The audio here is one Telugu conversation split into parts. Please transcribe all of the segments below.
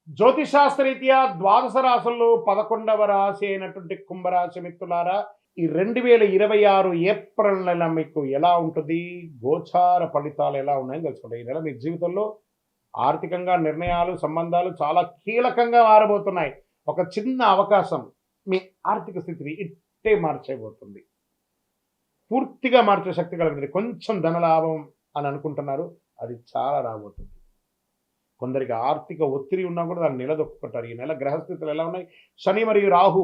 జ్యోతిషాస్త్రరీత్యా ద్వాదశ రాశుల్లో 11వ రాశి అయినటువంటి కుంభరాశి మిత్రులారా, ఈ 2026 ఏప్రిల్ నెల మీకు ఎలా ఉంటుంది, గోచార ఫలితాలు ఎలా ఉన్నాయని తెలుసుకుంటాం. ఈ నెల మీ జీవితంలో ఆర్థికంగా నిర్ణయాలు, సంబంధాలు చాలా కీలకంగా మారబోతున్నాయి. ఒక చిన్న అవకాశం మీ ఆర్థిక స్థితిని ఇట్టే మార్చేయబోతుంది. పూర్తిగా మార్చే శక్తి కలిగినది. కొంచెం ధనలాభం అని అనుకుంటున్నారు, అది చాలా రాబోతుంది. కొందరికి ఆర్థిక ఒత్తిడి ఉన్నా కూడా దాన్ని నిలదొక్కుంటారు. ఈ నెల గ్రహస్థితులు ఎలా ఉన్నాయి? శని మరియు రాహు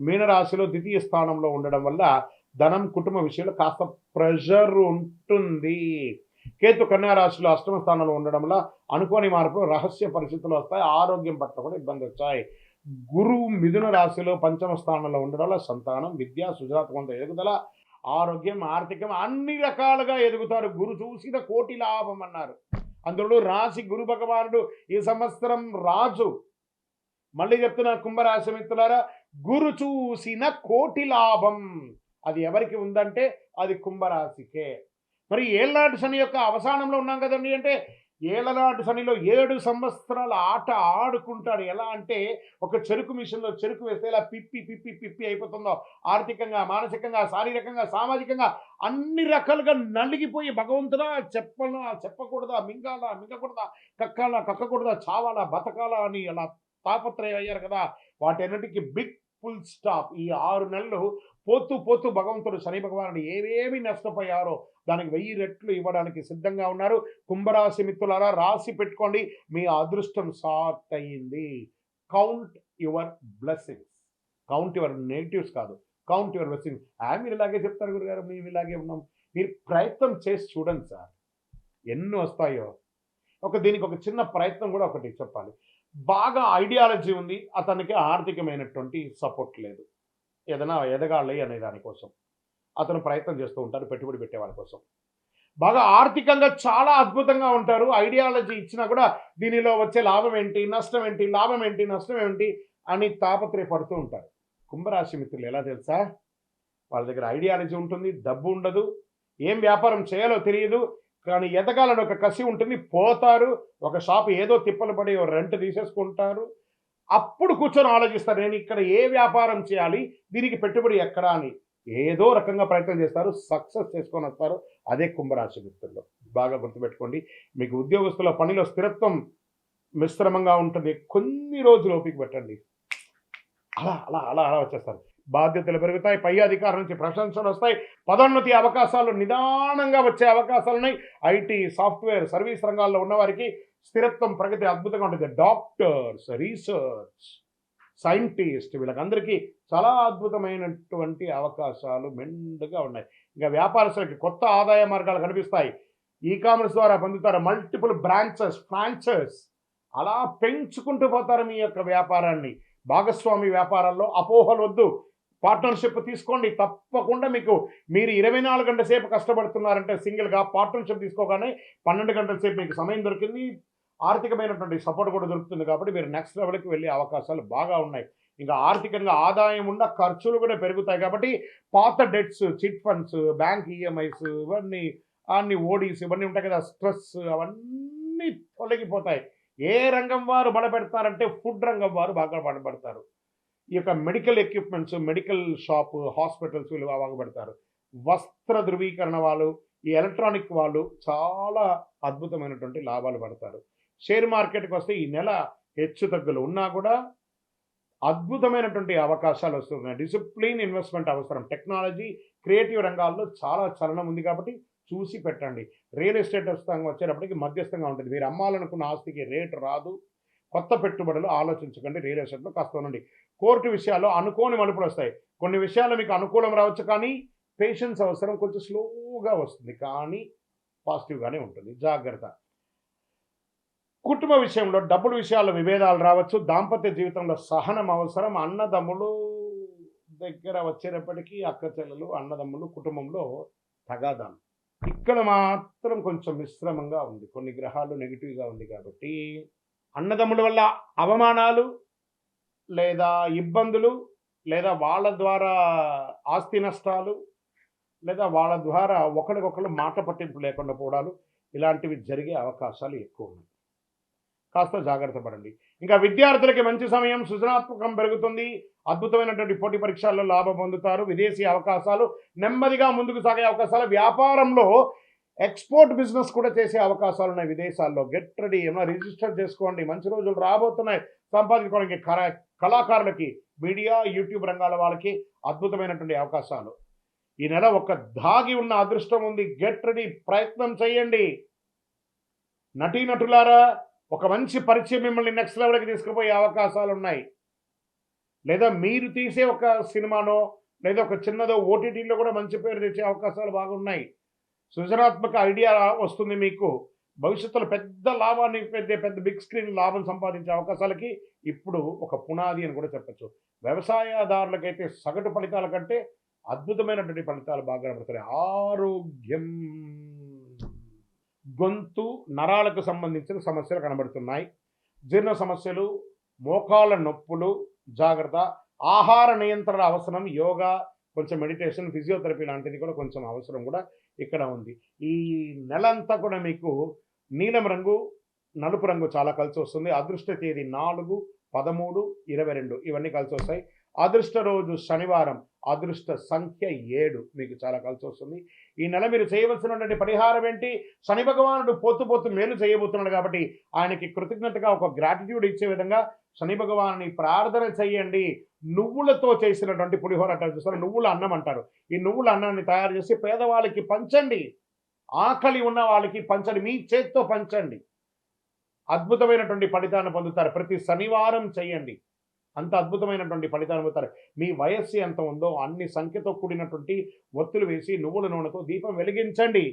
మీనరాశిలో ద్వితీయ స్థానంలో ఉండడం వల్ల ధనం, కుటుంబ విషయంలో కాస్త ప్రెషర్ ఉంటుంది. కేతు కన్యా రాశిలో అష్టమ స్థానంలో ఉండడం వల్ల అనుకోని మార్పులు, రహస్య పరిస్థితులు వస్తాయి. ఆరోగ్యం పట్ల కూడా ఇబ్బంది వచ్చాయి. గురువు మిథున రాశిలో పంచమ స్థానంలో ఉండడం వల్ల సంతానం, విద్య, సృజనాత్మక ఎదుగుదల, ఆరోగ్యం, ఆర్థికం అన్ని రకాలుగా ఎదుగుతారు. గురు చూసిన కోటి లాభం అన్నారు. అందులో రాశి గురు భగవానుడు ఈ సంవత్సరం రాజు. మళ్ళీ చెప్తున్నా కుంభరాశి మిత్రులారా, గురు చూసిన కోటి లాభం అది ఎవరికి ఉందంటే అది కుంభరాశికే. మరి ఏళ్ళనాటి శని యొక్క అవసానంలో ఉన్నాం కదండి. అంటే ఏళ్ళనాటి శనిలో 7 సంవత్సరాల ఆట ఆడుకుంటాడు. ఎలా అంటే ఒక చెరుకు మిషన్లో చెరుకు వేస్తే ఇలా పిప్పి పిప్పి పిప్పి అయిపోతుందో, ఆర్థికంగా, మానసికంగా, శారీరకంగా, సామాజికంగా అన్ని రకాలుగా నలిగిపోయి భగవంతుడా చెప్పాలా చెప్పకూడదా, మింగాలా మింగకూడదా, కక్కాలా కక్కకూడదా, చావాలా బతకాలా అని అలా తాపత్రయం అయ్యారు కదా. వాటన్నిటికీ బిగ్ ఫుల్ స్టాప్. ఈ 6 నెలలు పోతూ పోతూ భగవంతుడు శని భగవానుడు ఏవేమి నష్టపోయారో దానికి 1000 రెట్లు ఇవ్వడానికి సిద్ధంగా ఉన్నారు. కుంభరాశి మిత్రులారా, రాసి పెట్టుకోండి, మీ అదృష్టం స్టార్ట్ అయ్యింది. Count your blessings. Count your negatives కాదు, కౌంట్ యువర్ బ్లెస్సింగ్స్. మీరు ఇలాగే చెప్తారు గురుగారు, మేము ఇలాగే ఉన్నాం. మీరు ప్రయత్నం చేసి చూడండి సార్, ఎన్ని వస్తాయో. దీనికి ఒక చిన్న ప్రయత్నం కూడా ఒకటి చెప్పాలి. బాగా ఐడియాలజీ ఉంది, అతనికి ఆర్థికమైనటువంటి సపోర్ట్ లేదు. ఏదైనా ఎదగాలి అనే దానికోసం అతను ప్రయత్నం చేస్తూ ఉంటారు, పెట్టుబడి పెట్టే వాళ్ళ కోసం. బాగా ఆర్థికంగా చాలా అద్భుతంగా ఉంటారు. ఐడియాలజీ ఇచ్చినా కూడా దీనిలో వచ్చే లాభం ఏంటి, నష్టం ఏంటి, లాభం ఏంటి, నష్టం ఏంటి అని తాపత్రయపడుతూ ఉంటారు. కుంభరాశి మిత్రులు ఎలా తెలుసా? వాళ్ళ దగ్గర ఐడియాలజీ ఉంటుంది, డబ్బు ఉండదు, ఏం వ్యాపారం చేయాలో తెలియదు, కానీ ఎదగాలని ఒక కసి ఉంటుంది. పోతారు, ఒక షాపు ఏదో తిప్పలు పడి రెంట్ తీసేసుకుంటారు. అప్పుడు కూర్చొని ఆలోచిస్తారు, నేను ఇక్కడ ఏ వ్యాపారం చేయాలి, దీనికి పెట్టుబడి ఎక్కడా అని ఏదో రకంగా ప్రయత్నం చేస్తారు, సక్సెస్ చేసుకొని వస్తారు. అదే కుంభరాశి మిత్రులు. బాగా గుర్తుపెట్టుకోండి. మీకు ఉద్యోగస్తుల పనిలో స్థిరత్వం మిశ్రమంగా ఉంటుంది. కొన్ని రోజులు ఓపిక పెట్టండి, అలా అలా అలా అలా వచ్చేస్తారు. బాధ్యతలు పెరుగుతాయి, పై అధికారుల నుంచి ప్రశంసలు వస్తాయి, పదోన్నతి అవకాశాలు నిదానంగా వచ్చే అవకాశాలు ఉన్నాయి. ఐటీ, సాఫ్ట్వేర్, సర్వీస్ రంగాల్లో ఉన్నవారికి స్థిరత్వం, ప్రగతి అద్భుతంగా ఉంటుంది. డాక్టర్స్, రీసెర్చ్ సైంటిస్ట్, వీళ్ళకందరికీ చాలా అద్భుతమైనటువంటి అవకాశాలు మెండుగా ఉన్నాయి. ఇంకా వ్యాపారస్తులకి కొత్త ఆదాయ మార్గాలు కనిపిస్తాయి. ఈ కామర్స్ ద్వారా పొందుతారు. మల్టిపుల్ బ్రాంచెస్, ఫ్రాంచైజ్ అలా పెంచుకుంటూ పోతారు మీ యొక్క వ్యాపారాన్ని. భాగస్వామి వ్యాపారాల్లో అపోహలు వద్దు, పార్ట్నర్షిప్ తీసుకోండి. తప్పకుండా మీరు 24 గంటల సేపు కష్టపడుతున్నారంటే సింగిల్గా పార్ట్నర్షిప్ తీసుకోగానే 12 గంటల సేపు మీకు సమయం దొరికింది. ఆర్థికమైనటువంటి సపోర్ట్ కూడా దొరుకుతుంది. కాబట్టి మీరు నెక్స్ట్ లెవెల్కి వెళ్ళే అవకాశాలు బాగా ఉన్నాయి. ఇంకా ఆర్థికంగా ఆదాయం ఉన్న ఖర్చులు కూడా పెరుగుతాయి. కాబట్టి పాత debts, chit funds, bank EMIs ఇవన్నీ అన్ని ఓడీస్ ఇవన్నీ ఉంటాయి కదా, స్ట్రెస్ అవన్నీ తొలగిపోతాయి. ఏ రంగం వారు బలపెడతారంటే ఫుడ్ రంగం వారు బాగా బలపడతారు. ఈ యొక్క medical equipments, medical shop, hospitals వీళ్ళు బాగా పెడతారు. వస్త్ర ధృవీకరణ వాళ్ళు, ఈ ఎలక్ట్రానిక్ వాళ్ళు చాలా అద్భుతమైనటువంటి లాభాలు పడతారు. షేర్ మార్కెట్కి వస్తే ఈ నెల హెచ్చు తగ్గులు ఉన్నా కూడా అద్భుతమైనటువంటి అవకాశాలు వస్తున్నాయి. డిసిప్లిన్ ఇన్వెస్ట్మెంట్ అవసరం. టెక్నాలజీ, క్రియేటివ్ రంగాల్లో చాలా చలనం ఉంది కాబట్టి చూసి పెట్టండి. రియల్ ఎస్టేట్ వచ్చేటప్పటికి మధ్యస్థంగా ఉంటుంది. మీరు అమ్మాలనుకున్న ఆస్తికి రేటు రాదు. కొత్త పెట్టుబడులు ఆలోచించకండి. రియల్ ఎస్టేట్లో కాస్త ఉండండి. కోర్టు విషయాల్లో అనుకోని మలుపులు వస్తాయి. కొన్ని విషయాలు మీకు అనుకూలం రావచ్చు, కానీ పేషెన్స్ అవసరం. కొంచెం స్లోగా వస్తుంది, కానీ పాజిటివ్గానే ఉంటుంది. జాగ్రత్త. కుటుంబ విషయంలో, డబ్బుల విషయాల్లో విభేదాలు రావచ్చు. దాంపత్య జీవితంలో సహనం అవసరం. అన్నదమ్ములు దగ్గర వచ్చేటప్పటికీ అక్క చెల్లెలు, అన్నదమ్ములు, కుటుంబంలో తగాదాలు. ఇక్కడ మాత్రం కొంచెం మిశ్రమంగా ఉంది. కొన్ని గ్రహాలు నెగిటివ్గా ఉంది కాబట్టి అన్నదమ్ముల వల్ల అవమానాలు లేదా ఇబ్బందులు, లేదా వాళ్ళ ద్వారా ఆస్తి నష్టాలు, లేదా వాళ్ళ ద్వారా ఒకరికొకరు మాట పట్టింపు లేకుండా పోవడాలు, ఇలాంటివి జరిగే అవకాశాలు ఎక్కువ ఉన్నాయి. కాస్త జాగ్రత్త పడండి. ఇంకా విద్యార్థులకి మంచి సమయం, సృజనాత్మకం పెరుగుతుంది. అద్భుతమైనటువంటి పోటీ పరీక్షల్లో లాభం పొందుతారు. విదేశీ అవకాశాలు నెమ్మదిగా ముందుకు సాగే అవకాశాలు, వ్యాపారంలో ఎక్స్‌పోర్ట్ బిజినెస్ కూడా చేసే అవకాశాలున్నాయి విదేశాల్లో. Get ready. ఏమైనా రిజిస్టర్ చేసుకోండి. మంచి రోజులు రాబోతున్నాయి. సంపాదించుకోవడానికి కళాకారులకి, మీడియా, యూట్యూబ్ రంగాల వాళ్ళకి అద్భుతమైనటువంటి అవకాశాలు. ఈ నెల ఒక దాగి ఉన్న అదృష్టం ఉంది. Get ready. ప్రయత్నం చేయండి. నటీనటులారా, ఒక మంచి పరిచయం మిమ్మల్ని నెక్స్ట్ లెవెల్‌కి తీసుకుపోయే అవకాశాలున్నాయి. లేదా మీరు తీసే ఒక సినిమానో, లేదా ఒక చిన్నదో ఓటీటీలో కూడా మంచి పేరు తెచ్చే అవకాశాలు బాగున్నాయి. సృజనాత్మక ఐడియా వస్తుంది మీకు. భవిష్యత్తులో పెద్ద లాభాన్ని పెద్ద బిగ్ స్క్రీన్ లాభం సంపాదించే అవకాశాలకి ఇప్పుడు ఒక పునాది అని కూడా చెప్పొచ్చు. వ్యవసాయదారులకైతే సగటు ఫలితాల కంటే అద్భుతమైనటువంటి ఫలితాలు బాగా కనబడుతున్నాయి. ఆరోగ్యం, గొంతు, నరాలకు సంబంధించిన సమస్యలు కనబడుతున్నాయి. జీర్ణ సమస్యలు, మోకాళ్ళ నొప్పులు జాగ్రత్త. ఆహార నియంత్రణ అవసరం. యోగా, కొంచెం మెడిటేషన్, ఫిజియోథెరపీ లాంటిది కూడా కొంచెం అవసరం కూడా ఇక్కడ ఉంది. ఈ నెలంతా కూడా మీకు నీలం రంగు, నలుపు రంగు చాలా కలిసి వస్తుంది. అదృష్ట తేదీ 4, 13, 22 ఇవన్నీ కలిసి వస్తాయి. అదృష్ట రోజు శనివారం. అదృష్ట సంఖ్య 7 మీకు చాలా కలిసి వస్తుంది. ఈ నెల మీరు చేయవలసినటువంటి పరిహారం ఏంటి? శని భగవానుడు పోతూ మేలు చేయబోతున్నాడు కాబట్టి ఆయనకి కృతజ్ఞతగా ఒక గ్రాటిట్యూడ్ ఇచ్చే విధంగా శని భగవాన్ని ప్రార్థన చేయండి. నువ్వులతో చేసినటువంటి పులిహోర అంటారు చూసారా, నువ్వుల అన్నం అంటారు. ఈ నువ్వుల అన్నాన్ని తయారు చేసి పేదవాళ్ళకి పంచండి. ఆకలి ఉన్న వాళ్ళకి పంచండి. మీ చేత్తో పంచండి. అద్భుతమైనటువంటి ఫలితాన్ని పొందుతారు. ప్రతి శనివారం చేయండి. అంత అద్భుతమైనటువంటి ఫలితాన్ని పొందుతారు. మీ వయస్సు ఎంత ఉందో అన్ని సంఖ్యతో కూడినటువంటి ఒత్తులు వేసి నువ్వుల నూనెతో దీపం వెలిగించండి.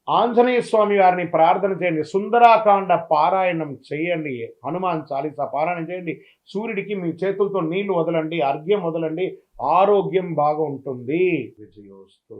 ఆంజనేయ స్వామి వారిని ప్రార్థన చేయండి. సుందరాకాండ పారాయణం చేయండి. హనుమాన్ చాలీసా పారాయణం చేయండి. సూర్యుడికి మీ చేతులతో నీళ్లు వదలండి, అర్ఘ్యం వదలండి. ఆరోగ్యం బాగా ఉంటుంది. విజయోస్తు.